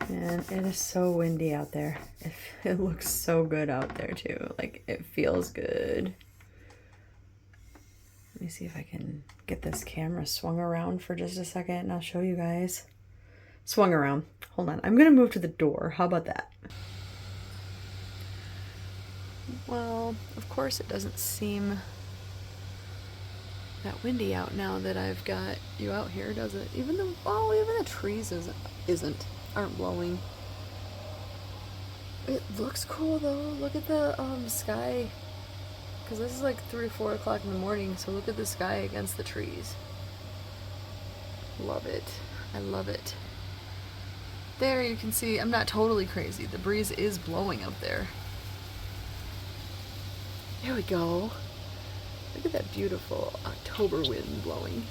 And it is so windy out there. It looks so good out there too. Like, it feels good. Let me see if I can get this camera swung around for just a second and I'll show you guys. Swung around. Hold on. I'm gonna move to the door. How about that? Well, of course it doesn't seem that windy out now that I've got you out here, does it? Even the trees aren't blowing. It looks cool though. Look at the sky, because this is like 3 or 4 o'clock in the morning, so look at the sky against the trees. Love it. I love it. There you can see I'm not totally crazy. The breeze is blowing up there. There we go. Look at that beautiful October wind blowing.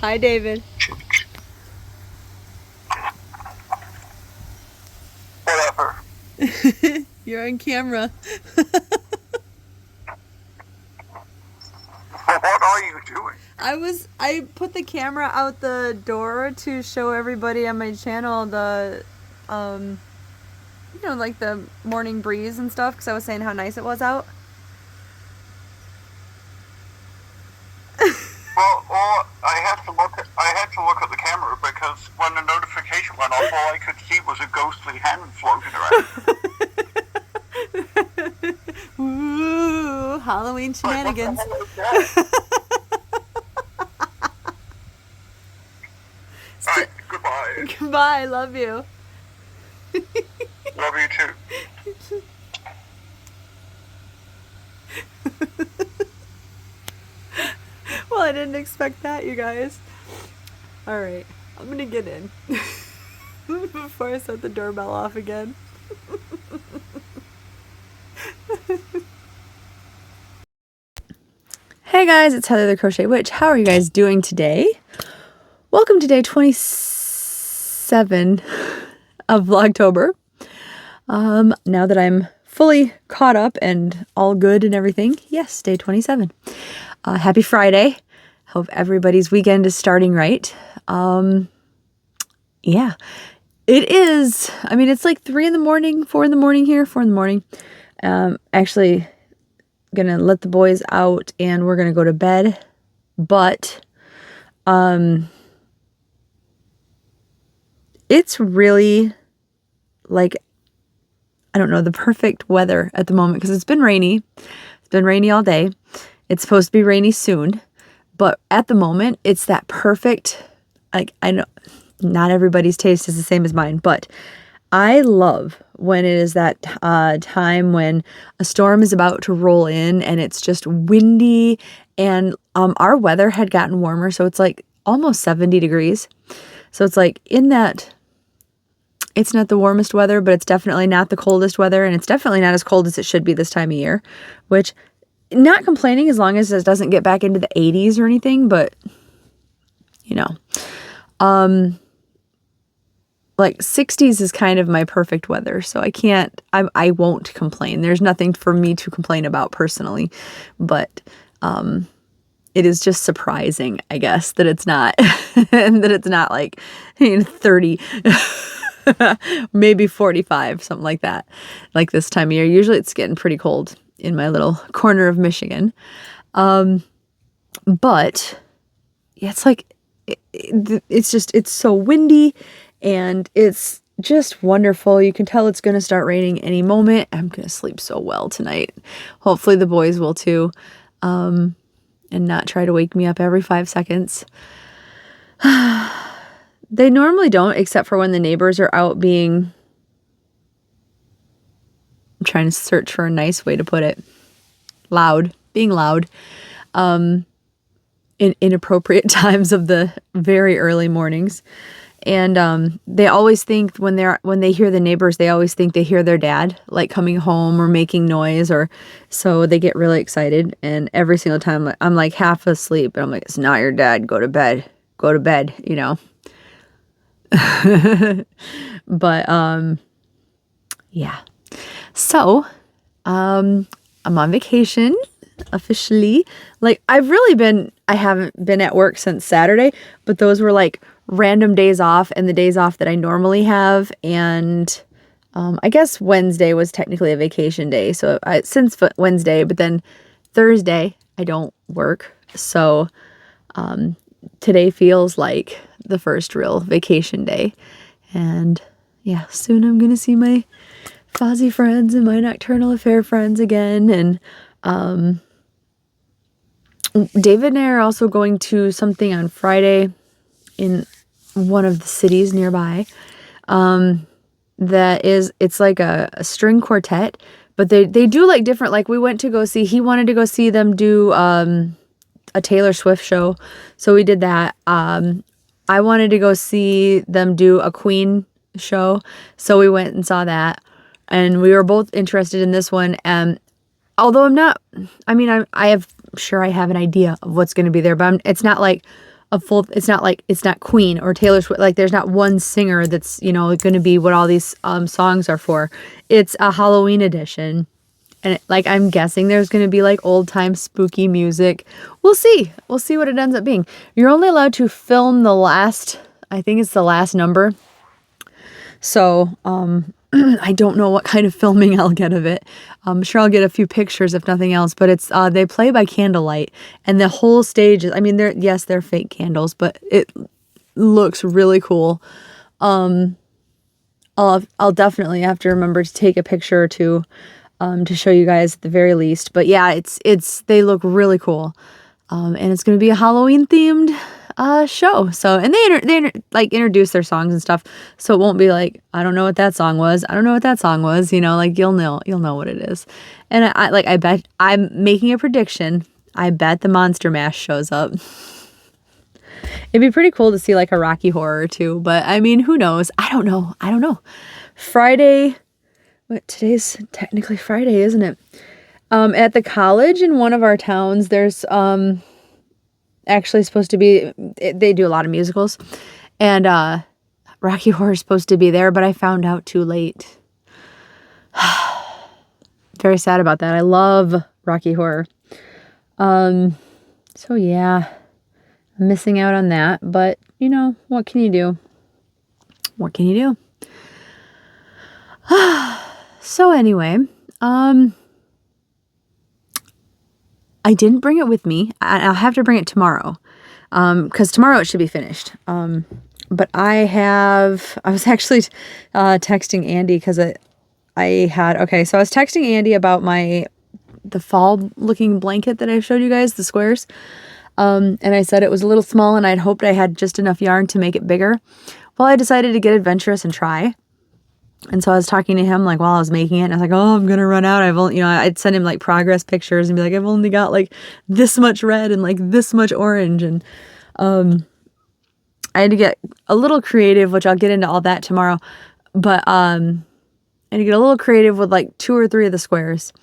Hi, David. Whatever. You're on camera. Well, what are you doing? I put the camera out the door to show everybody on my channel the you know, like the morning breeze and stuff, because I was saying how nice it was out. Well, I had to look at the camera because when the notification went off, all I could see was a ghostly hand floating around. Woo! Halloween shenanigans. Like, what the hell is that? All right, goodbye. Goodbye. Love you. Love you too. Well, I didn't expect that, you guys. All right, I'm gonna get in before I set the doorbell off again. Hey guys, it's Heather the Crochet Witch. How are you guys doing today? Welcome to day 27 of Vlogtober. Now that I'm fully caught up and all good and everything, yes, day 27. Happy Friday. Hope everybody's weekend is starting right. Yeah, it is. I mean, it's like 3 in the morning, 4 in the morning here, 4 in the morning. Actually gonna let the boys out and we're gonna go to bed, but, it's really like, I don't know, the perfect weather at the moment because it's been rainy. It's been rainy all day. It's supposed to be rainy soon, but at the moment it's that perfect, like, I know not everybody's taste is the same as mine, but I love when it is that time when a storm is about to roll in and it's just windy and our weather had gotten warmer, so it's like almost 70 degrees. So it's like in that, it's not the warmest weather, but it's definitely not the coldest weather, and it's definitely not as cold as it should be this time of year, which, not complaining as long as it doesn't get back into the 80s or anything, but, you know, like 60s is kind of my perfect weather, so I won't complain. There's nothing for me to complain about personally, but, it is just surprising, I guess, that it's not, and that it's not like 30, maybe 45, something like that, like this time of year. Usually it's getting pretty cold in my little corner of Michigan. But yeah, it's like, it's so windy and it's just wonderful. You can tell it's going to start raining any moment. I'm going to sleep so well tonight. Hopefully the boys will too. And not try to wake me up every 5 seconds. They normally don't, except for when the neighbors are out being, I'm trying to search for a nice way to put it, being loud, in inappropriate times of the very early mornings. And they always think when they hear the neighbors, they always think they hear their dad, like coming home or making noise, or so they get really excited. And every single time I'm like half asleep and I'm like, it's not your dad, go to bed, you know. But yeah, so I'm on vacation officially. Like I haven't been at work since Saturday, but those were like random days off and the days off that I normally have. And I guess Wednesday was technically a vacation day. So since Wednesday, but then Thursday, I don't work. So today feels like the first real vacation day. And yeah, soon I'm going to see my Fozzie friends and my Nocturnal Affair friends again. And David and I are also going to something on Friday in one of the cities nearby. It's like a string quartet, but they do like different, like we went to go see, he wanted to go see them do a Taylor Swift show. So we did that. I wanted to go see them do a Queen show. So we went and saw that. And we were both interested in this one. And although I'm not, I mean, I have, sure I have an idea of what's going to be there, but it's not like it's not Queen or Taylor Swift. Like there's not one singer that's, you know, going to be what all these songs are for. It's a Halloween edition. And like, I'm guessing there's going to be like old time spooky music. We'll see. We'll see what it ends up being. You're only allowed to film I think it's the last number. So, I don't know what kind of filming I'll get of it. I'm sure I'll get a few pictures if nothing else, but it's, they play by candlelight and the whole stage is, I mean, they're fake candles, but it looks really cool. I'll definitely have to remember to take a picture or two, to show you guys at the very least. But yeah, they look really cool. And it's going to be a Halloween themed show. So, and they like introduce their songs and stuff. So it won't be like, I don't know what that song was. I don't know what that song was. You know, like you'll know what it is. And I bet I'm making a prediction. I bet the Monster Mash shows up. It'd be pretty cool to see like a Rocky Horror too. But I mean, who knows? I don't know. Friday. What, today's technically Friday, isn't it? At the college in one of our towns, there's actually supposed to be, they do a lot of musicals, and Rocky Horror is supposed to be there, but I found out too late. Very sad about that. I love Rocky Horror. So yeah, I'm missing out on that, but you know, what can you do? What can you do? So anyway, I didn't bring it with me. I'll have to bring it tomorrow, because tomorrow it should be finished. But I was actually texting Andy because so I was texting Andy about the fall looking blanket that I showed you guys, the squares. And I said it was a little small and I'd hoped I had just enough yarn to make it bigger. Well, I decided to get adventurous and try. And so I was talking to him like while I was making it, and I was like, oh, I'm going to run out. I'd send him like progress pictures and be like, I've only got like this much red and like this much orange. And I had to get a little creative, which I'll get into all that tomorrow. But I had to get a little creative with like 2 or 3 of the squares.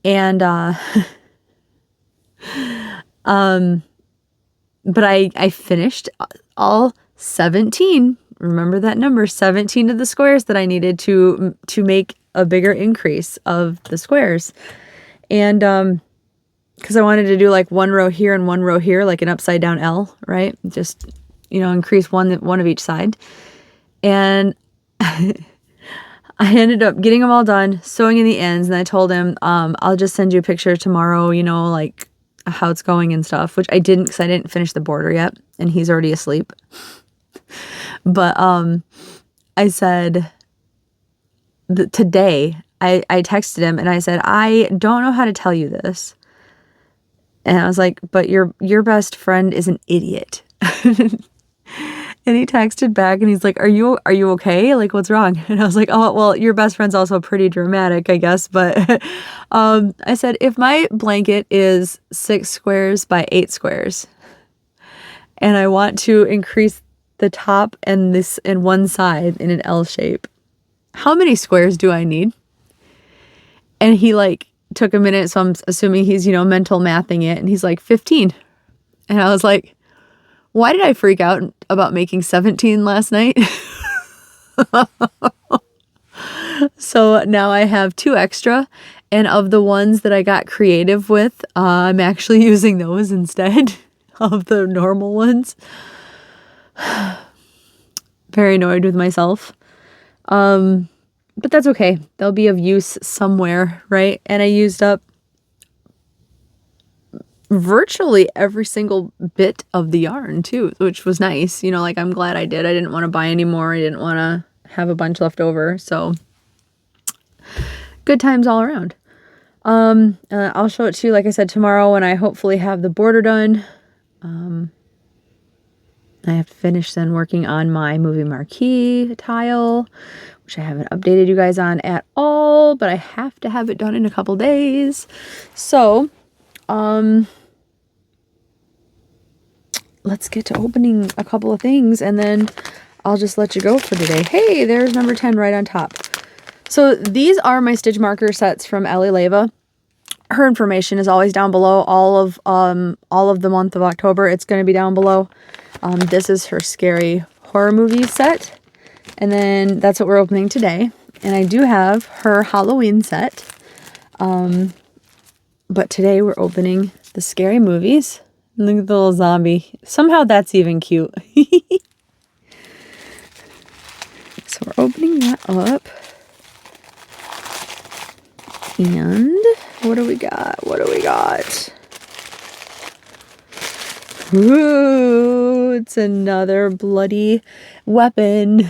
And but I finished all 17. Remember that number, 17 of the squares that I needed to make a bigger increase of the squares. And because I wanted to do like 1 row here and 1 row here, like an upside down L, right? Just, increase one of each side. And I ended up getting them all done, sewing in the ends, and I told him, I'll just send you a picture tomorrow, like how it's going and stuff, which I didn't because I didn't finish the border yet, and he's already asleep. But I said today, I texted him and I said, I don't know how to tell you this. And I was like, but your best friend is an idiot. And he texted back and he's like, are you okay? Like, what's wrong? And I was like, oh, well, your best friend's also pretty dramatic, I guess. But I said, if my blanket is 6 squares by 8 squares and I want to increase the top and this and one side in an L shape, how many squares do I need? And he like took a minute. So I'm assuming he's, mental mathing it. And he's like 15. And I was like, why did I freak out about making 17 last night? So now I have 2 extra. And of the ones that I got creative with, I'm actually using those instead of the normal ones. very annoyed with myself. But that's okay. They'll be of use somewhere, right? And I used up virtually every single bit of the yarn too, which was nice. You know, like I'm glad I did. I didn't want to buy any more. I didn't want to have a bunch left over. So good times all around. I'll show it to you, like I said, tomorrow when I hopefully have the border done. I have to finish then working on my movie marquee tile, which I haven't updated you guys on at all, but I have to have it done in a couple days. So, let's get to opening a couple of things and then I'll just let you go for today. Hey, there's number 10 right on top. So these are my stitch marker sets from Ellie Leva. Her information is always down below. All of the month of October, it's going to be down below. This is her scary horror movie set. And then that's what we're opening today. And I do have her Halloween set. But today we're opening the scary movies. Look at the little zombie. Somehow that's even cute. So we're opening that up. And what do we got? What do we got? Ooh, it's another bloody weapon.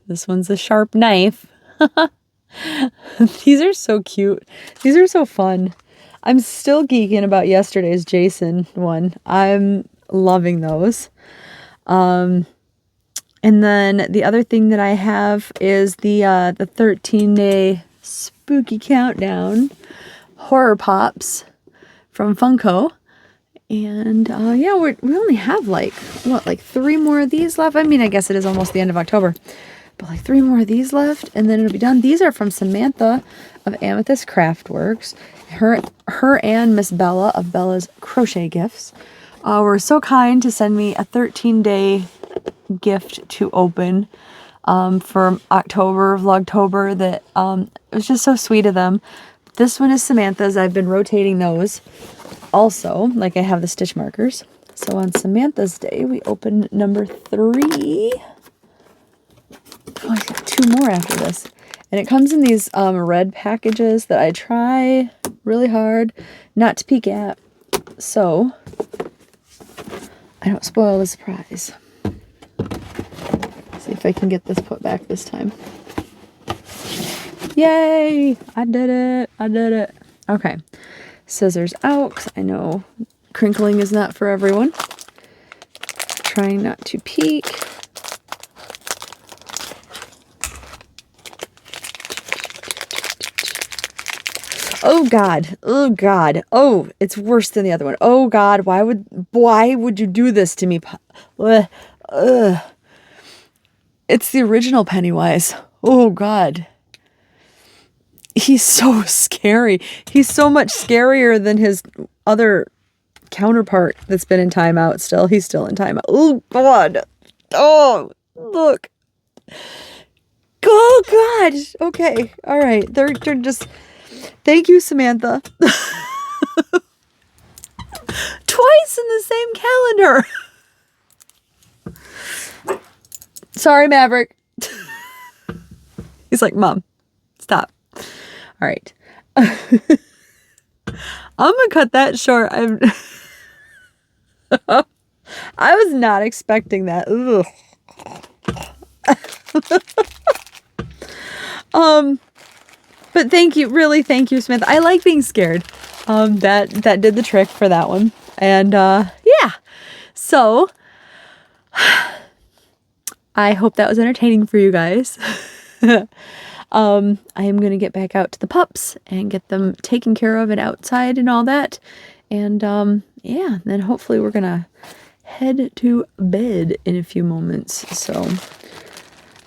This one's a sharp knife. These are so cute. These are so fun. I'm still geeking about yesterday's Jason one. I'm loving those. And then the other thing that I have is the 13-day spooky countdown horror pops from Funko. And yeah, we only have like 3 more of these left. I mean, I guess it is almost the end of October, but like 3 more of these left and then it'll be done. These are from Samantha of Amethyst Craftworks. Her and Miss Bella of Bella's Crochet Gifts were so kind to send me a 13-day gift to open for October, Vlogtober, that it was just so sweet of them. This one is Samantha's. I've been rotating those also, like I have the stitch markers. So on Samantha's day, we open number 3. Oh, I got 2 more after this. And it comes in these red packages that I try really hard not to peek at, so I don't spoil the surprise. See if I can get this put back this time. Yay! I did it! I did it! Okay. Scissors out, 'cause I know crinkling is not for everyone. Trying not to peek. Oh God. Oh God. Oh, it's worse than the other one. Oh God, why would you do this to me? It's the original Pennywise. Oh God. He's so scary. He's so much scarier than his other counterpart that's been in timeout still. He's still in timeout. Oh God. Oh, look. Oh God. Okay. All right. They're just... Thank you, Samantha. Twice in the same calendar. Sorry, Maverick. He's like, Mom, stop. All right. I'm gonna cut that short. I was not expecting that. But thank you, really, thank you, Smith. I like being scared. That did the trick for that one. And yeah. So I hope that was entertaining for you guys. I am going to get back out to the pups and get them taken care of and outside and all that. And yeah, then hopefully we're going to head to bed in a few moments. So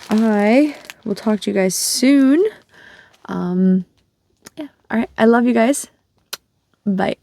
I will talk to you guys soon. Yeah. All right. I love you guys. Bye.